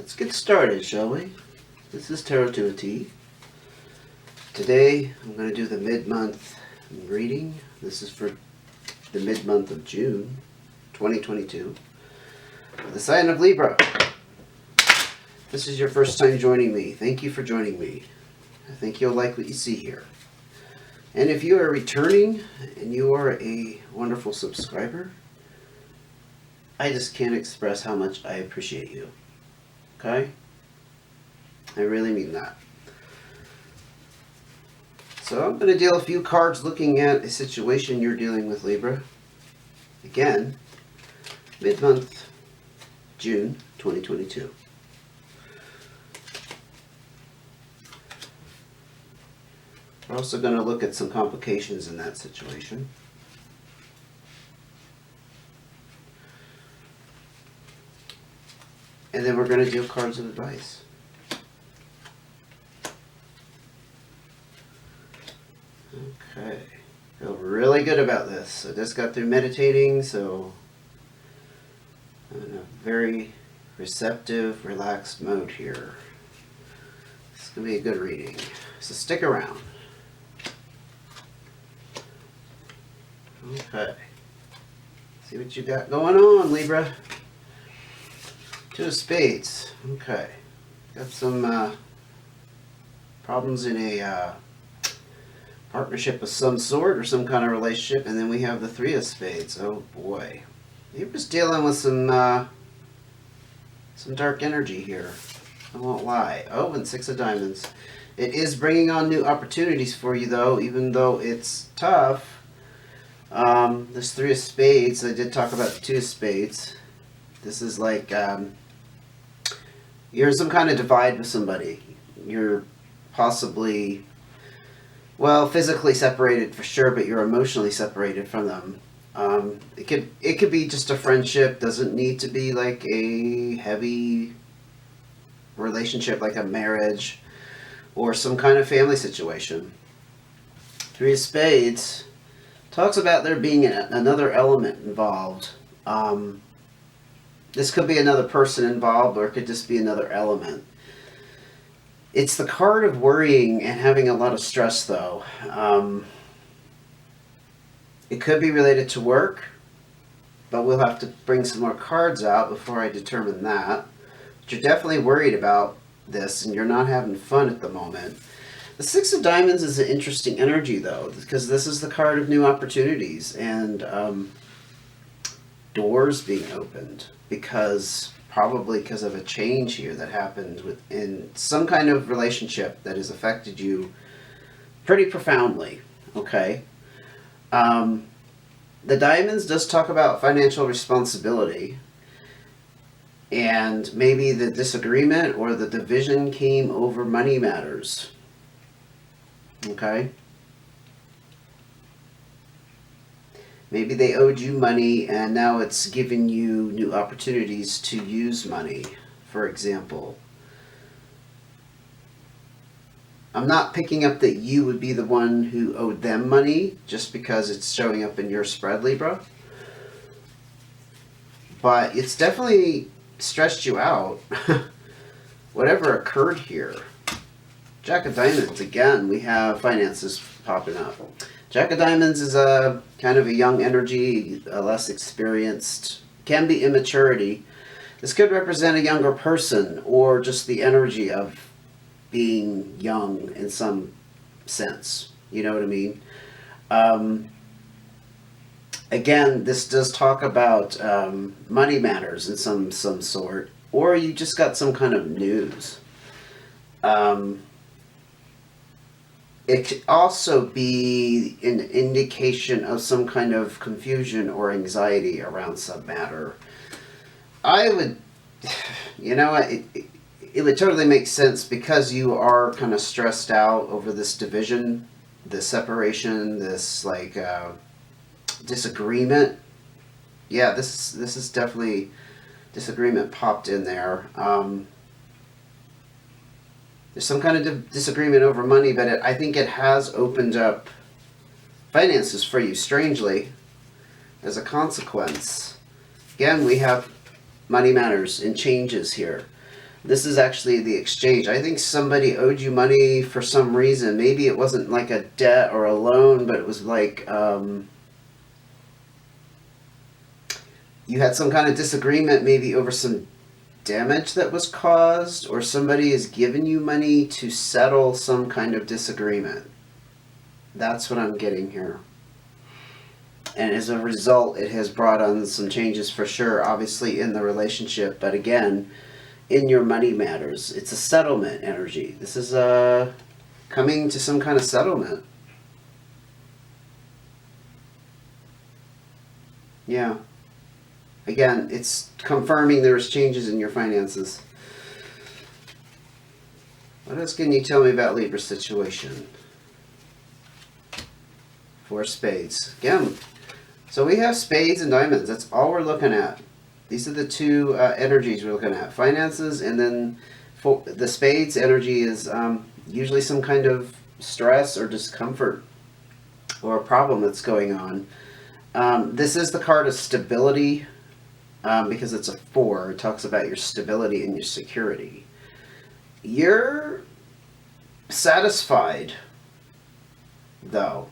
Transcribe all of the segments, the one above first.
Let's get started, shall we? This is Tarot to a T. Today I'm going to do the mid-month reading. This is for the mid-month of June 2022. The sign of Libra. If this is your first time joining me, thank you for joining me. I think you'll like what you see here. And if you are returning and you are a wonderful subscriber, I just can't express how much I appreciate you. Okay? I really mean that. So I'm going to deal a few cards looking at a situation you're dealing with, Libra. Again, mid-month, June 2022. We're also going to look at some complications in that situation. And then we're going to deal cards of advice. Okay. Feel really good about this. I just got through meditating, so I'm in a very receptive, relaxed mode here. It's going to be a good reading. So stick around. Okay. See what you got going on, Libra. Two of Spades. Okay. Got some problems in a partnership of some sort or some kind of relationship. And then we have the Three of Spades. Oh boy. Libra's dealing with some dark energy here. I won't lie. Oh, and Six of Diamonds. It is bringing on new opportunities for you, though, even though it's tough. This Three of Spades, I did talk about the Two of Spades. This is like you're in some kind of divide with somebody. You're possibly, well, physically separated for sure, but you're emotionally separated from them. It could be just a friendship. Doesn't need to be like a heavy relationship, like a marriage or some kind of family situation. Three of Spades talks about there being another element involved. This could be another person involved, or it could just be another element. It's the card of worrying and having a lot of stress, though. It could be related to work, but we'll have to bring some more cards out before I determine that. But you're definitely worried about this, and you're not having fun at the moment. The Six of Diamonds is an interesting energy, though, because this is the card of new opportunities and doors being opened, probably because of a change here that happened within some kind of relationship that has affected you pretty profoundly. Okay. The Diamonds does talk about financial responsibility, and maybe the disagreement or the division came over money matters. Okay. Maybe they owed you money and now it's giving you new opportunities to use money, for example. I'm not picking up that you would be the one who owed them money just because it's showing up in your spread, Libra. But it's definitely stressed you out. Whatever occurred here. Jack of Diamonds, again, we have finances popping up. Jack of Diamonds is a kind of a young energy, a less experienced, can be immaturity. This could represent a younger person or just the energy of being young in some sense. You know what I mean? Again, this does talk about money matters in some sort, or you just got some kind of news. It could also be an indication of some kind of confusion or anxiety around some matter. I would, it would totally make sense because you are kind of stressed out over this division, this separation, this like disagreement. Yeah, this is definitely disagreement popped in there. There's some kind of disagreement over money, but I think it has opened up finances for you, strangely, as a consequence. Again, we have money matters and changes here. This is actually the exchange. I think somebody owed you money for some reason. Maybe it wasn't like a debt or a loan, but it was like you had some kind of disagreement, maybe over some damage that was caused, or somebody has given you money to settle some kind of disagreement. That's what I'm getting here. And as a result, it has brought on some changes for sure, obviously in the relationship, but again, in your money matters. It's a settlement energy. This is coming to some kind of settlement. Yeah. Again, it's confirming there's changes in your finances. What else can you tell me about Libra's situation? 4 spades. Again, so we have spades and diamonds. That's all we're looking at. These are the two energies we're looking at. Finances, and then for the spades energy is usually some kind of stress or discomfort or a problem that's going on. This is the card of stability because it's a 4. It talks about your stability and your security. You're satisfied, though.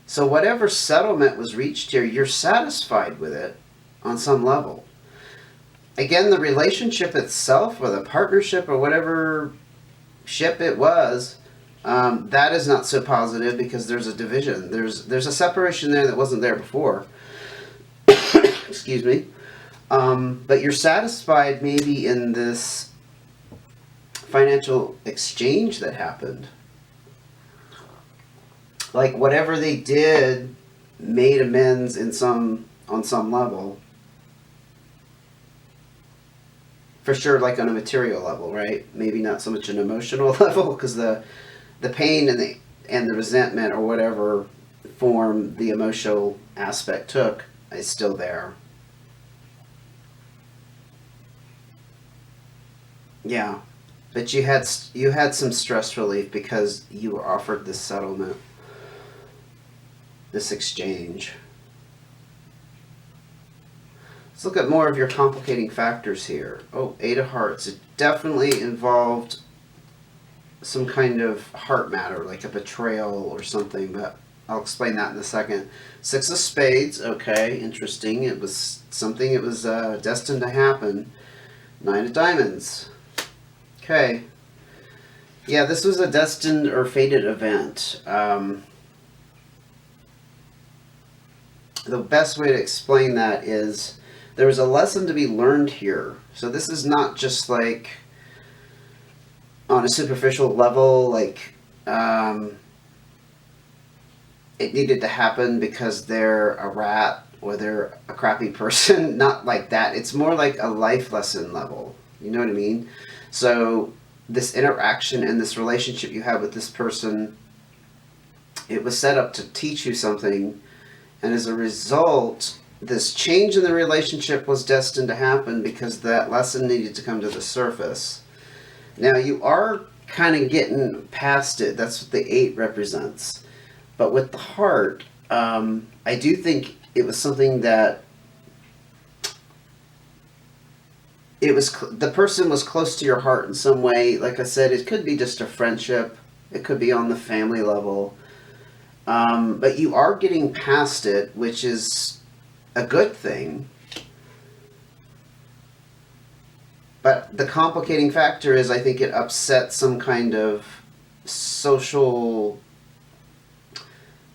So whatever settlement was reached here, you're satisfied with it on some level. Again, the relationship itself, or the partnership, or whatever ship it was, that is not so positive because there's a division. There's a separation there that wasn't there before. Excuse me. But you're satisfied maybe in this financial exchange that happened. Like whatever they did made amends on some level. For sure, like on a material level, right? Maybe not so much an emotional level, because the pain and the resentment or whatever form the emotional aspect took is still there. Yeah, but you had some stress relief because you were offered this settlement, this exchange. Let's look at more of your complicating factors here. Oh, 8 of Hearts. It definitely involved some kind of heart matter, like a betrayal or something, but I'll explain that in a second. 6 of Spades. Okay, interesting. It was something that was destined to happen. 9 of Diamonds. Okay. Yeah, this was a destined or fated event. The best way to explain that is there was a lesson to be learned here. So this is not just like on a superficial level, like it needed to happen because they're a rat or they're a crappy person. Not like that. It's more like a life lesson level. You know what I mean? So this interaction and this relationship you have with this person, it was set up to teach you something. And as a result, this change in the relationship was destined to happen because that lesson needed to come to the surface. Now, you are kind of getting past it. That's what the 8 represents. But with the heart, I do think it was something that the person was close to your heart in some way. Like I said, it could be just a friendship. It could be on the family level. But you are getting past it, which is a good thing. But the complicating factor is I think it upset some kind of social,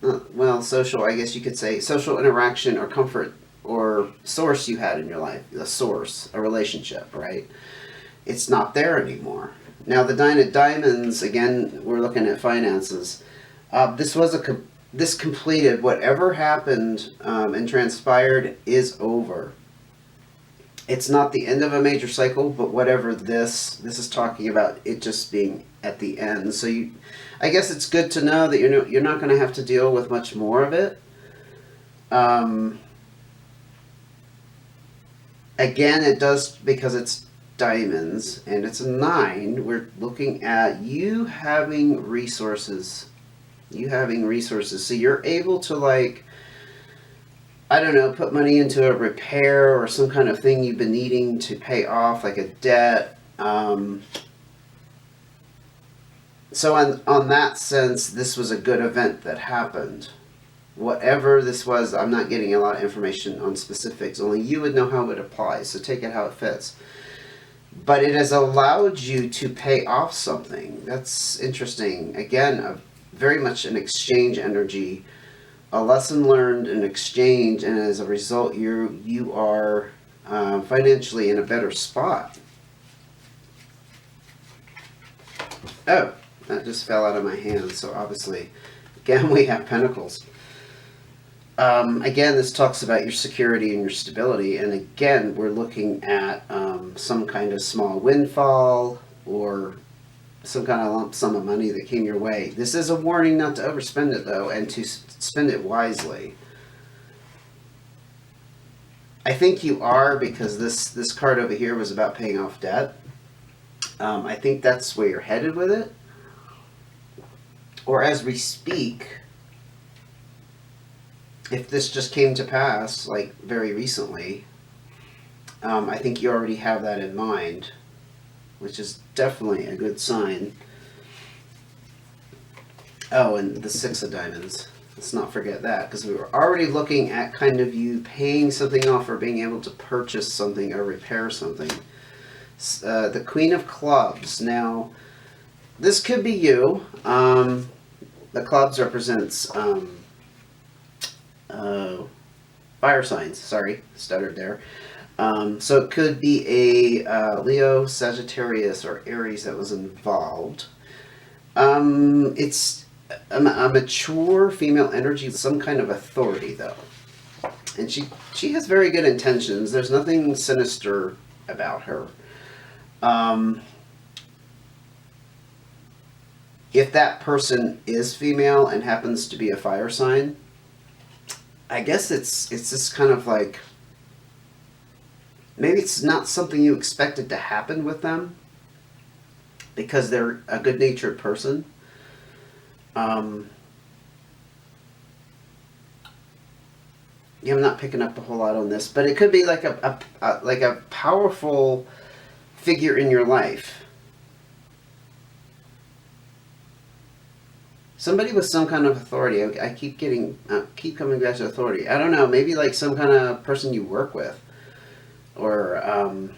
I guess you could say, social interaction or comfort or source you had in your life. A source, a relationship, right? It's not there anymore. Now the 9 of Diamonds, again, we're looking at finances. This completed whatever happened and transpired is over. It's not the end of a major cycle, but whatever this is talking about it just being at the end. So I guess it's good to know that you're not going to have to deal with much more of it. Again, it does because it's diamonds and it's a 9. We're looking at you having resources. So you're able to, like, I don't know, put money into a repair or some kind of thing you've been needing to pay off, like a debt So on that sense, this was a good event that happened. Whatever this was, I'm not getting a lot of information on specifics. Only you would know how it applies, so take it how it fits. But it has allowed you to pay off something. That's interesting. Again, very much an exchange energy, a lesson learned, an exchange, and as a result, you are financially in a better spot. Oh, that just fell out of my hand, so obviously, again, we have Pentacles. Again, this talks about your security and your stability, and again, we're looking at some kind of small windfall or some kind of lump sum of money that came your way. This is a warning not to overspend it, though, and to spend it wisely. I think you are, because this card over here was about paying off debt. I think that's where you're headed with it. Or as we speak, if this just came to pass, like very recently, I think you already have that in mind, which is definitely a good sign. Oh, and the Six of Diamonds. Let's not forget that, because we were already looking at kind of you paying something off or being able to purchase something or repair something. The Queen of Clubs. Now, this could be you. The clubs represents fire signs. Sorry, stuttered there. So it could be a Leo, Sagittarius, or Aries that was involved. It's a mature female energy with some kind of authority, though. And she has very good intentions. There's nothing sinister about her. If that person is female and happens to be a fire sign, I guess it's just kind of like, maybe it's not something you expected to happen with them because they're a good-natured person. Yeah, I'm not picking up a whole lot on this, but it could be like a powerful figure in your life. Somebody with some kind of authority. I keep coming back to authority. I don't know, maybe like some kind of person you work with, or a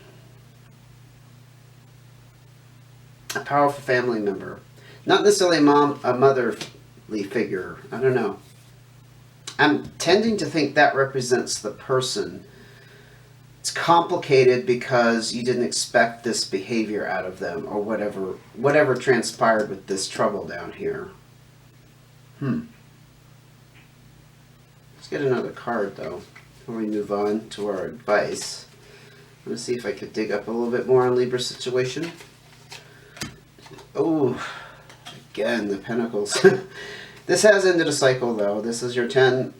powerful family member. Not necessarily a motherly figure. I don't know. I'm tending to think that represents the person. It's complicated because you didn't expect this behavior out of them, or whatever transpired with this trouble down here. Let's get another card, though, before we move on to our advice. I'm going to see if I could dig up a little bit more on Libra's situation. Oh, again, the Pentacles. This has ended a cycle, though. This is your 10.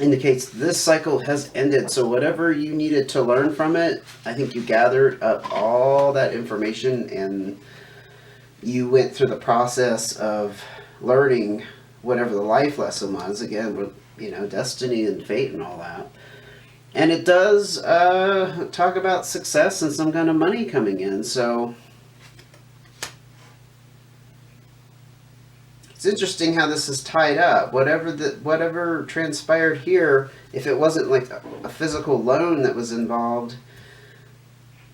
Indicates this cycle has ended. So whatever you needed to learn from it, I think you gathered up all that information and you went through the process of learning whatever the life lesson was. Again, with, destiny and fate and all that. And it does talk about success and some kind of money coming in. So it's interesting how this is tied up. Whatever transpired here, if it wasn't like a physical loan that was involved,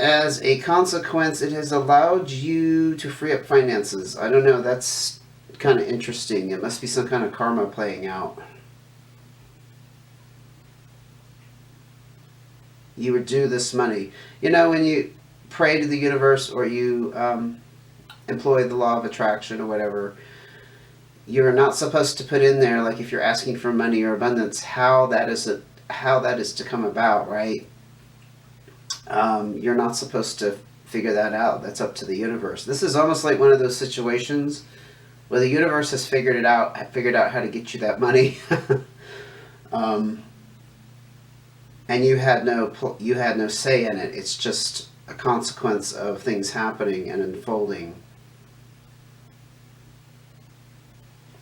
as a consequence, it has allowed you to free up finances. I don't know, that's kind of interesting. It must be some kind of karma playing out. You would do this money. When you pray to the universe or you employ the law of attraction or whatever, you're not supposed to put in there, like if you're asking for money or abundance, how that is to come about, right? You're not supposed to figure that out. That's up to the universe. This is almost like one of those situations where the universe has figured out how to get you that money, and you had no say in it. It's just a consequence of things happening and unfolding.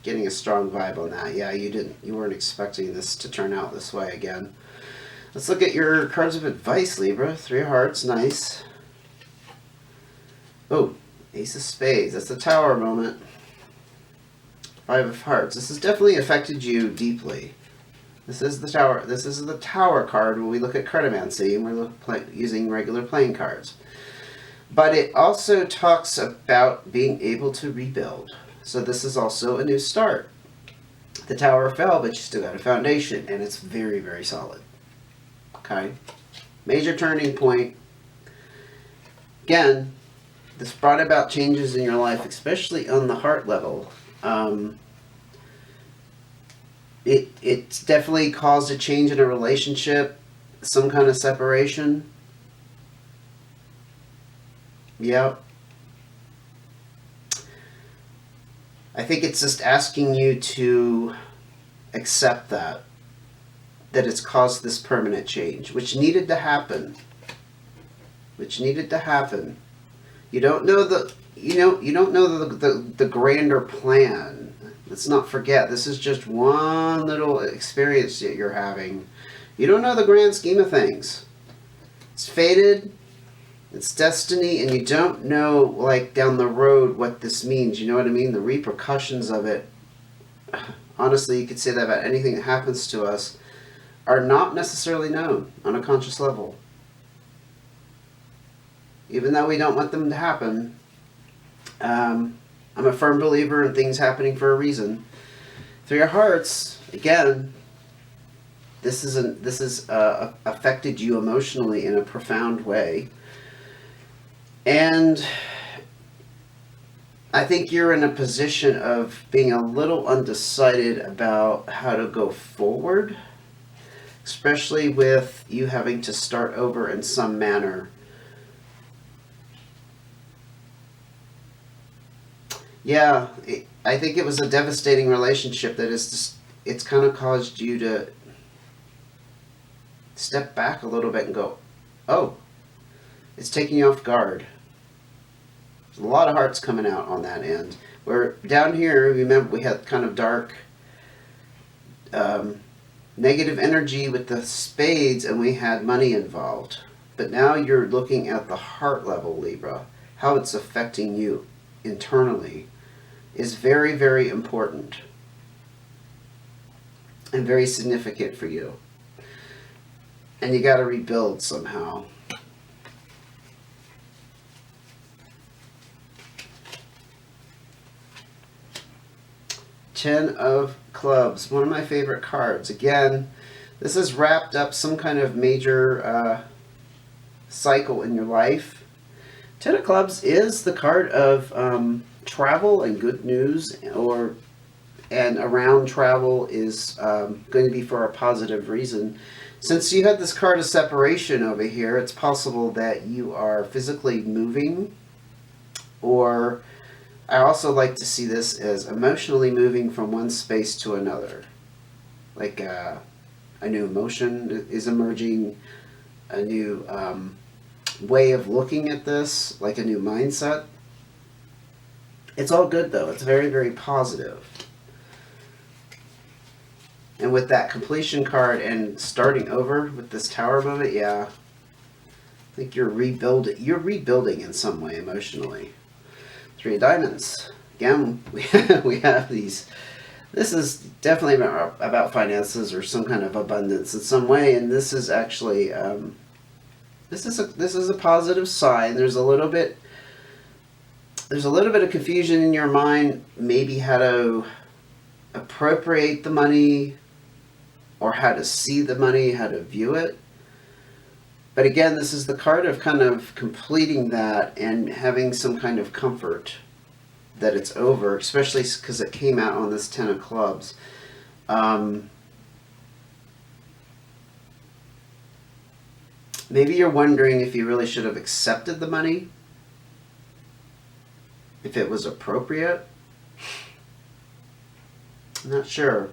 Getting a strong vibe on that. Yeah, you weren't expecting this to turn out this way again. Let's look at your cards of advice, Libra. 3 of Hearts, nice. Oh, Ace of Spades. That's the Tower moment. Five of Hearts. This has definitely affected you deeply. This is the Tower. This is the Tower card when we look at Cartomancy and we're using regular playing cards. But it also talks about being able to rebuild. So this is also a new start. The Tower fell, but you still got a foundation, and it's very, very solid. Okay? Major turning point. Again, this brought about changes in your life, especially on the heart level. It's definitely caused a change in a relationship, some kind of separation. Yeah. I think it's just asking you to accept that it's caused this permanent change, which needed to happen. You don't know the grander plan. Let's not forget, this is just one little experience that you're having. You don't know the grand scheme of things. It's fated, it's destiny, and you don't know, like, down the road what this means. You know what I mean? The repercussions of it, honestly, you could say that about anything that happens to us, are not necessarily known on a conscious level. Even though we don't want them to happen, I'm a firm believer in things happening for a reason. Through your hearts, again, this has affected you emotionally in a profound way. And I think you're in a position of being a little undecided about how to go forward, especially with you having to start over in some manner. Yeah, I think it was a devastating relationship that it's kind of caused you to step back a little bit and go, oh, it's taking you off guard. There's a lot of hearts coming out on that end. Where down here, remember, we had kind of dark, negative energy with the spades, and we had money involved. But now you're looking at the heart level, Libra. How it's affecting you internally is very, very important and very significant for you. And you got to rebuild somehow. Ten of Clubs, one of my favorite cards. Again, this has wrapped up some kind of major cycle in your life. Ten of Clubs is the card of travel and good news, and around travel is going to be for a positive reason. Since you had this card of separation over here, it's possible that you are physically moving, or I also like to see this as emotionally moving from one space to another. Like a new emotion is emerging, a new way of looking at this, like a new mindset. It's all good though. It's very, very positive. And with that completion card and starting over with this Tower moment, yeah, I think you're rebuilding. You're rebuilding in some way emotionally. Three of Diamonds. Again, we have these. This is definitely about finances or some kind of abundance in some way, and this is actually this is a positive sign. There's a little bit of confusion in your mind, maybe how to appropriate the money, or how to see the money, how to view it. But again, this is the card of kind of completing that and having some kind of comfort that it's over, especially because it came out on this Ten of Clubs. Maybe you're wondering if you really should have accepted the money, if it was appropriate. I'm not sure.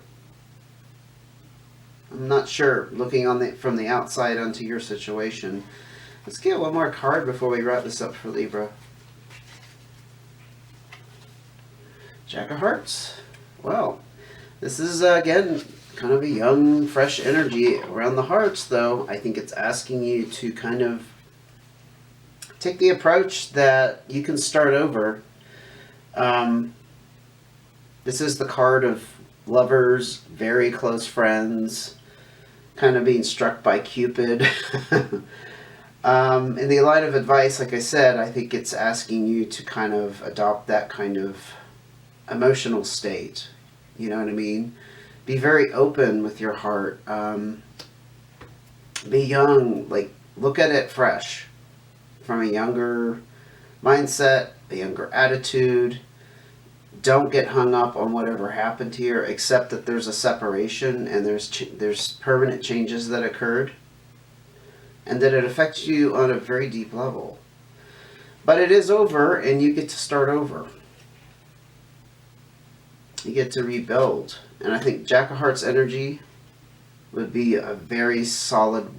Looking from the outside onto your situation. Let's get one more card before we wrap this up for Libra. Jack of Hearts. Well, this is again kind of a young, fresh energy around the hearts, though. I think it's asking you to kind of take the approach that you can start over. This is the card of lovers, very close friends, kind of being struck by Cupid. In the line of advice, like I said, I think it's asking you to kind of adopt that kind of emotional state. You know what I mean? Be very open with your heart. Be young, like look at it fresh from a younger mindset, a younger attitude. Don't get hung up on whatever happened here, except that there's a separation and there's permanent changes that occurred, and that it affects you on a very deep level. But it is over, and you get to start over. You get to rebuild. And I think Jack of Hearts energy would be a very solid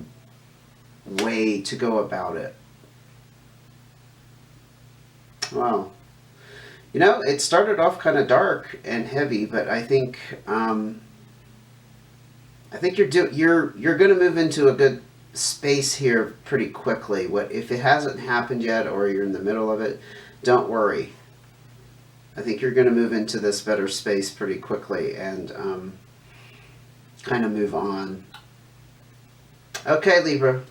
way to go about it. Wow. You know, it started off kind of dark and heavy, but I think you're going to move into a good space here pretty quickly. What if it hasn't happened yet, or you're in the middle of it? Don't worry. I think you're going to move into this better space pretty quickly and kind of move on. Okay, Libra.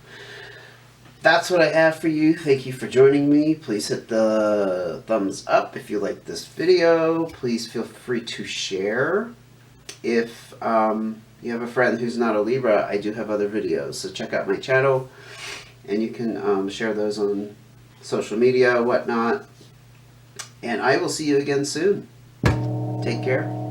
That's what I have for you. Thank you for joining me. Please hit the thumbs up if you like this video. Please feel free to share. If you have a friend who's not a Libra, I do have other videos. So check out my channel, and you can share those on social media, whatnot. And I will see you again soon. Take care.